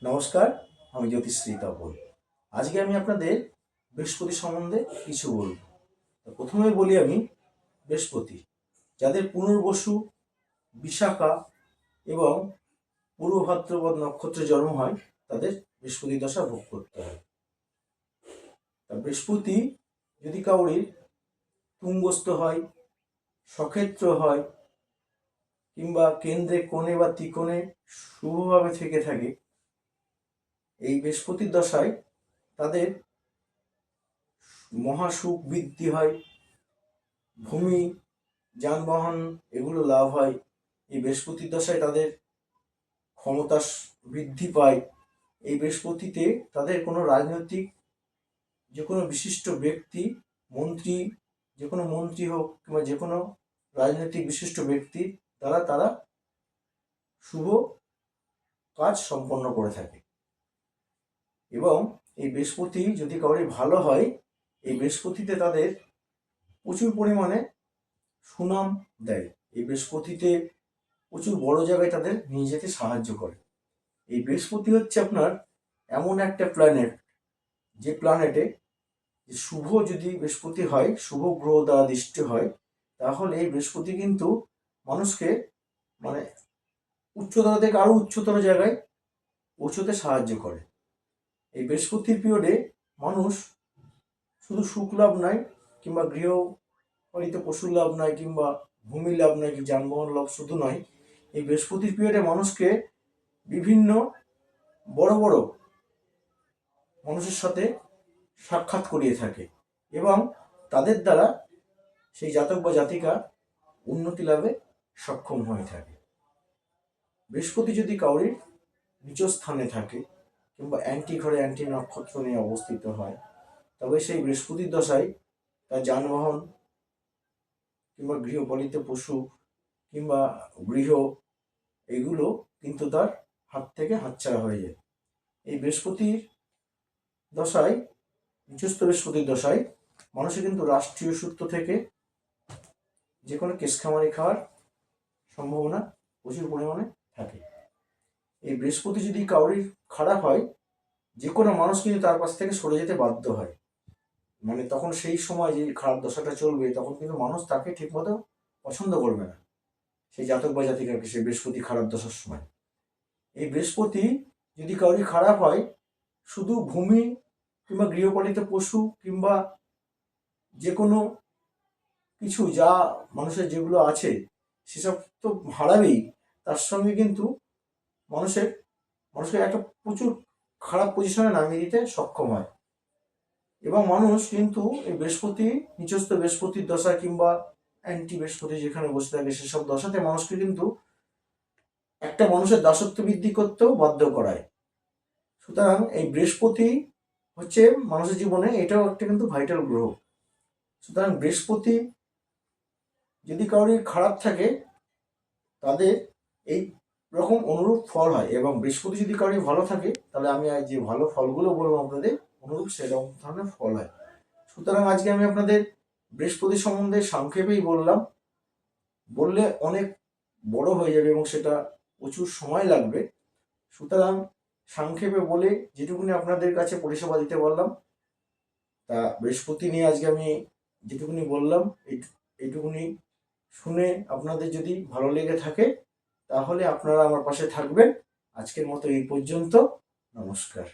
নমস্কার, আমি জ্যোতিশ্রী তপন। আজকে আমি আপনাদের বৃহস্পতি সম্বন্ধে কিছু বলব। প্রথমে বলি আমি বৃহস্পতি, যাদের পুনর্বসু, বিশাখা এবং পূর্ব ভাদ্রপদ নক্ষত্রে জন্ম হয়, তাদের বৃহস্পতি দশা ভোগ করতে হয়। তা বৃহস্পতি যদি কাউরির তুঙ্গস্থ হয়, সক্ষেত্র হয়, কিংবা কেন্দ্রে কোণে বা ত্রিকোণে শুভভাবে থেকে থাকে, এই বৃহস্পতির দশায় তাদের মহাসুখ বৃদ্ধি হয়, ভূমি, যানবাহন এগুলো লাভ হয়। এই বৃহস্পতির দশায় তাদের ক্ষমতা বৃদ্ধি পায়। এই বৃহস্পতিতে তাদের কোনো রাজনৈতিক যে কোনো বিশিষ্ট ব্যক্তি, মন্ত্রী, যে কোনো মন্ত্রী হোক কিংবা যে কোনো রাজনৈতিক বিশিষ্ট ব্যক্তি দ্বারা তারা শুভ কাজ সম্পন্ন করে থাকে। এবং এই বৃহস্পতি যদি কাউরি ভালো হয়, এই বৃহস্পতিতে তাদের প্রচুর পরিমাণে সুনাম দেয়। এই বৃহস্পতিতে প্রচুর বড় জায়গায় তাদের নিয়ে যেতে সাহায্য করে। এই বৃহস্পতি হচ্ছে আপনার এমন একটা প্ল্যানেট, যে প্ল্যানেটে শুভ যদি বৃহস্পতি হয়, শুভ গ্রহ দ্বারা দৃষ্টি হয়, তাহলে এই বৃহস্পতি কিন্তু মানুষকে মানে উচ্চতর থেকে আরো উচ্চতর জায়গায় পৌঁছতে সাহায্য করে। এই বৃহস্পতির পিরিয়ডে মানুষ শুধু সুখ লাভ নয়, কিংবা গৃহপালিত পশুর লাভ নয়, কিংবা ভূমি লাভ নয়, কি যানবাহন লাভ শুধু নয়, এই বৃহস্পতির পিরিয়ডে মানুষকে বিভিন্ন বড় বড় মানুষের সাথে সাক্ষাৎ করিয়ে থাকে এবং তাদের দ্বারা সেই জাতক বা জাতিকা উন্নতি লাভে সক্ষম হয়ে থাকে। বৃহস্পতি যদি কাউরির নিচ স্থানে থাকে কিংবা অ্যান্টি ঘরে অ্যান্টি নক্ষত্র নিয়ে অবস্থিত হয়, তবে সেই বৃহস্পতির দশায় তার যানবাহন কিংবা গৃহপালিত পশু কিংবা গৃহ এগুলো কিন্তু তার হাত থেকে হাতছাড়া হয়ে যায়। এই বৃহস্পতির দশায়, নিচস্থ বৃহস্পতির দশায় মানুষের কিন্তু রাষ্ট্রীয় সূত্র থেকে যে কোনো কেশখামারি খাওয়ার সম্ভাবনা প্রচুর পরিমাণে থাকে। এই বৃহস্পতি যদি কাউরির খারাপ হয়, যে কোনো মানুষ কিন্তু তার কাছ থেকে সরে যেতে বাধ্য হয়। মানে তখন সেই সময় যে খারাপ দশাটা চলবে, তখন কিন্তু মানুষ তাকে ঠিকমতো পছন্দ করবে না, সেই জাতক বা জাতিকাকে, সেই বৃহস্পতি খারাপ দশার সময়। এই বৃহস্পতি যদি কাউরি খারাপ হয়, শুধু ভূমি কিংবা গৃহপালিত পশু কিংবা যে কোনো কিছু যা মানুষের যেগুলো আছে সেসব তো হারাবেই, তার সঙ্গে কিন্তু মানুষকে একটা প্রচুর খারাপ পজিশনে নামিয়ে দিতে সক্ষম হয়। এবং মানুষ কিন্তু এই বৃহস্পতি, নিচস্থ বৃহস্পতির দশা কিংবা অ্যান্টি বৃহস্পতি যেখানে বসে থাকে, সেসব দশাতে মানুষকে কিন্তু একটা মানুষের দাসত্ব বৃদ্ধি করতেও বাধ্য করায়। সুতরাং এই বৃহস্পতি হচ্ছে মানুষের জীবনে এটাও একটা কিন্তু ভাইটাল গ্রহ। সুতরাং বৃহস্পতি যদি কারোর খারাপ থাকে, তাদের এই রকম অনুরূপ ফল হয়। এবং বৃহস্পতি যদি কারোর ভালো থাকে, তাহলে আমি যে ভালো ফলগুলো বলবো আপনাদের, অনুরূপ সেরকম ধরনের ফল হয়। সুতরাং আজকে আমি আপনাদের বৃহস্পতি সম্বন্ধে সংক্ষেপেই বললাম। বললে অনেক বড় হয়ে যাবে এবং সেটা প্রচুর সময় লাগবে। সুতরাং সংক্ষেপে বলে যেটুকুনি আপনাদের কাছে পরিষেবা দিতে পারলাম, তা বৃহস্পতি নিয়ে আজকে আমি যেটুকুনি বললাম, এইটুকুনি শুনে আপনাদের যদি ভালো লেগে থাকে, তাহলে আপনারা আমার পাশে থাকবেন। আজকের মতো এই পর্যন্ত। নমস্কার।